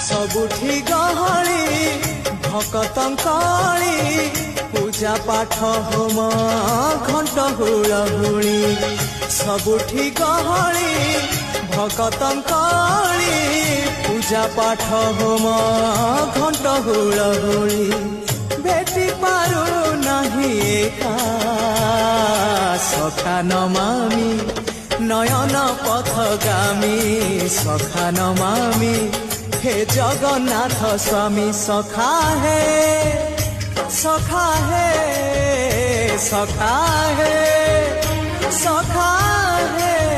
सबुठी गहली भकतंकाली पूजा पाठ होम घंट हुलहुली सबुठी गहली भकतंकाली पूजा पाठ होम घंट हुलहुली भेटी पारू नहीं एका सखा नमामि नयन पथगामी सखा नमामि हे जगन्नाथ स्वामी सखा है सखा है सखा है सखा है।